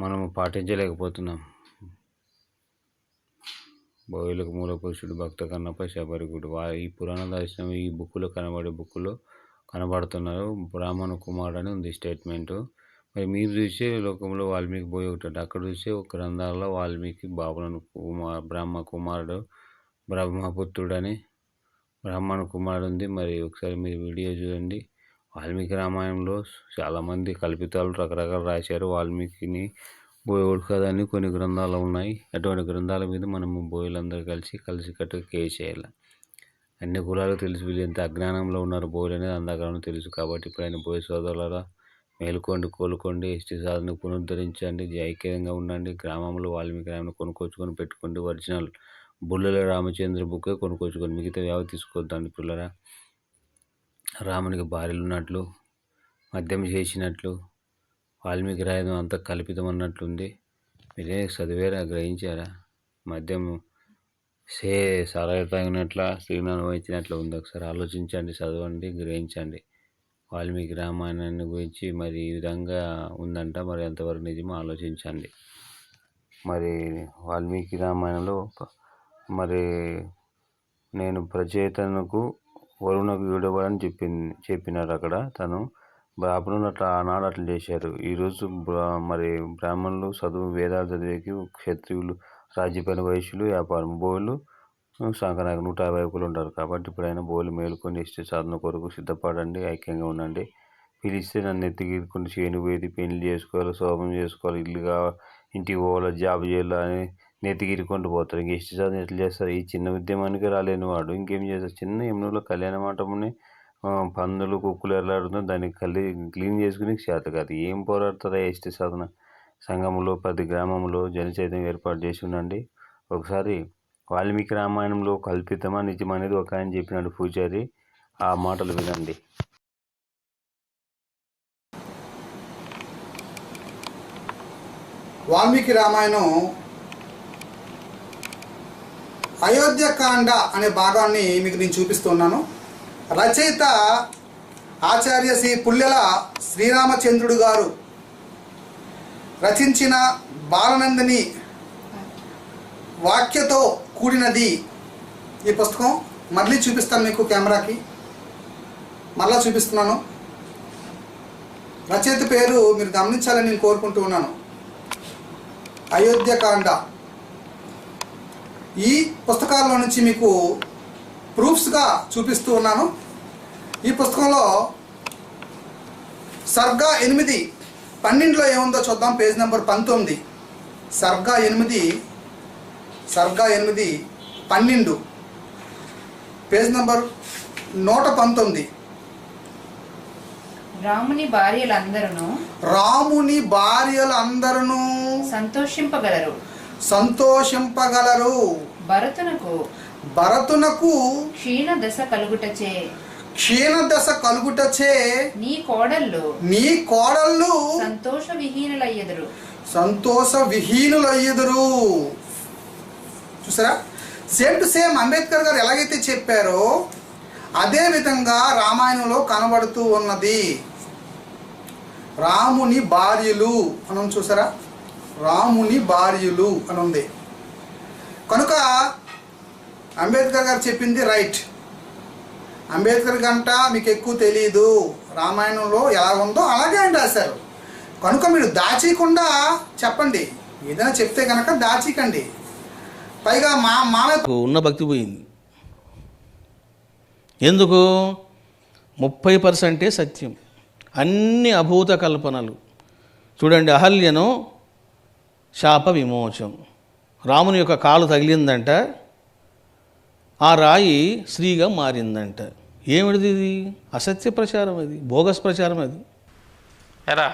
మనము పాటించలేకపోతున్నాం. బోయలకు మూలపురుషుడు, భక్త కన్నప్ప, శబరిగుడు ఈ పురాణ దర్శనం ఈ బుక్కులో కనబడుతున్నారు. బ్రాహ్మణ కుమారుడు అని ఉంది స్టేట్మెంటు. మరి మీరు చూసే లోకంలో వాల్మీకి బోయ ఒకటి, అక్కడ చూసే ఒక గ్రంథాల్లో వాల్మీకి బ్రహ్మ కుమారుడు, బ్రహ్మపుత్రుడని బ్రాహ్మణ కుమారుడు ఉంది. మరి ఒకసారి మీరు వీడియో చూడండి. వాల్మీకి రామాయణంలో చాలామంది కల్పితాలు రకరకాలు రాశారు. వాల్మీకిని బోయవాడు కథని కొన్ని గ్రంథాలు ఉన్నాయి. అటువంటి గ్రంథాల మీద మనము బోయలందరూ కలిసికట్టుగా కేసు చేయాలి. అన్ని కులాలకు తెలుసు వీళ్ళు ఎంత అజ్ఞానంలో ఉన్నారు బోయలు అనేది అందరికీ తెలుసు. కాబట్టి ఇప్పుడైనా బోయ సోదరులారా మేలుకోండి, కోలుకోండి, ఎస్టీ సాధనకు పునరుద్ధరించండి, ఐక్యంగా ఉండండి. గ్రామంలో వాల్మీకి రామాయణం కొనుక్కొచ్చుకొని పెట్టుకోండి. ఒరిజినల్ బుల్లెల రామచంద్ర బుక్కే కొనుక్కొచ్చుకొని మిగతా యావ తీసుకోవద్దండి పిల్లరా. రామునికి భార్యలు ఉన్నట్లు, మద్యం చేసినట్లు, వాల్మీకి రాయడం అంతా కల్పితం అన్నట్లుంది. మీరే చదివారా, గ్రహించారా? మద్యం సారాయి తాగినట్ల, స్త్రీని అనుభవించినట్లు ఉంది. ఒకసారి ఆలోచించండి, చదవండి, గ్రహించండి. వాల్మీకి రామాయణాన్ని గురించి మరి ఈ విధంగా ఉందంట. మరి ఎంతవరకు నిజమో ఆలోచించండి. మరి వాల్మీకి రామాయణంలో మరి నేను ప్రచేతనకు వరుణకు విడవని చెప్పినారు. అక్కడ తను బ్రాహ్మణులు ఆనాడు అట్లా చేశారు. ఈరోజు మరి బ్రాహ్మణులు చదువు వేదాలు చదివేకి, క్షత్రియులు రాజ్యపైన, వైశ్యులు వ్యాపారం, బోయలు సంకనాయకు 150 ఉంటారు. కాబట్టి ఇప్పుడైనా బోయలు మేలుకొని ఇష్ట సాధన కొరకు సిద్ధపడండి, ఐక్యంగా ఉండండి. పిలిస్తే నన్ను ఎత్తిగిరుకుంటూ చేను పోయి పెళ్లి చేసుకోవాలి, శోభం చేసుకోవాలి, ఇంటికి పోవాలి, జాబ్ చేయాలి అని నెత్తిగిరుకుంటూ పోతారు. ఇంక ఇష్ట సాధన ఎట్లా చేస్తారు? ఈ చిన్న ఉద్యమానికి రాలేని వాడు ఇంకేం చేస్తారు? చిన్న ఎమ్నూరులో కళ్యాణ మంటపంని పందులు కుక్కులు ఎలాడుతుంది, దాన్ని క్లీన్ చేసుకుని చేత కాదు. ఏం పోరాడుతుందా ఎస్టీ సాధన సంఘంలో? ప్రతి గ్రామంలో జనచైతన్యం ఏర్పాటు చేసి ఉండండి. ఒకసారి వాల్మీకి రామాయణంలో కల్పితమా నిజమనేది ఒక ఆయన చెప్పినాడు, పూజారి. ఆ మాటలు వినండి. వాల్మీకి రామాయణం అయోధ్యకాండ అనే భాగాన్ని మీకు నేను చూపిస్తున్నాను. రచయిత ఆచార్య శ్రీ పుల్లెల శ్రీరామచంద్రుడు గారు రచించిన బాలనందిని వాక్యతో కూడినది ఈ పుస్తకం. మళ్ళీ చూపిస్తాను మీకు, కెమెరాకి మళ్ళా చూపిస్తున్నాను. రచయిత పేరు మీరు గమనించాలని నేను కోరుకుంటూ ఉన్నాను. అయోధ్యకాండ. ఈ పుస్తకాల్లో నుంచి మీకు ప్రూఫ్స్గా చూపిస్తూ ఉన్నాను. ఈ పుస్తకంలో సర్గా 8, 12లో ఏముందో చూద్దాం. Page number 19. సర్గా 8, 12, page number 119. రాముని భార్యలందరూ సంతోషింపగలరు. భరతునకు క్షీణదశ కలుగుటచే నీ కోడళ్ళు సంతోష విహీనులయ్యెదరు. చూసారా? సేమ్ టు సేమ్ అంబేద్కర్ గారు ఎలాగైతే చెప్పారో అదే విధంగా రామాయణంలో కనబడుతూ ఉన్నది. రాముని భార్యలు అని చూసారా? రాముని భార్యలు అని ఉంది. కనుక అంబేద్కర్ గారు చెప్పింది రైట్. అంబేద్కర్ గంట మీకు ఎక్కువ తెలియదు, రామాయణంలో ఎలా ఉందో అలాగే ఆయన రాశారు. కనుక మీరు దాచకుండా చెప్పండి. ఏదైనా చెప్తే కనుక దాచికండి. పైగా ఉన్న భక్తి పోయింది. ఎందుకు? 30% సత్యం, అన్ని అభూత కల్పనలు. చూడండి, అహల్యను శాప విమోచం. రాముని యొక్క కాలు తగిలిందంట, ఆ రాయి స్త్రీగా మారిందంట. ఏమిటిది? ఇది అసత్య ప్రచారం, అది బోగస్ ప్రచారం. అది ఎరా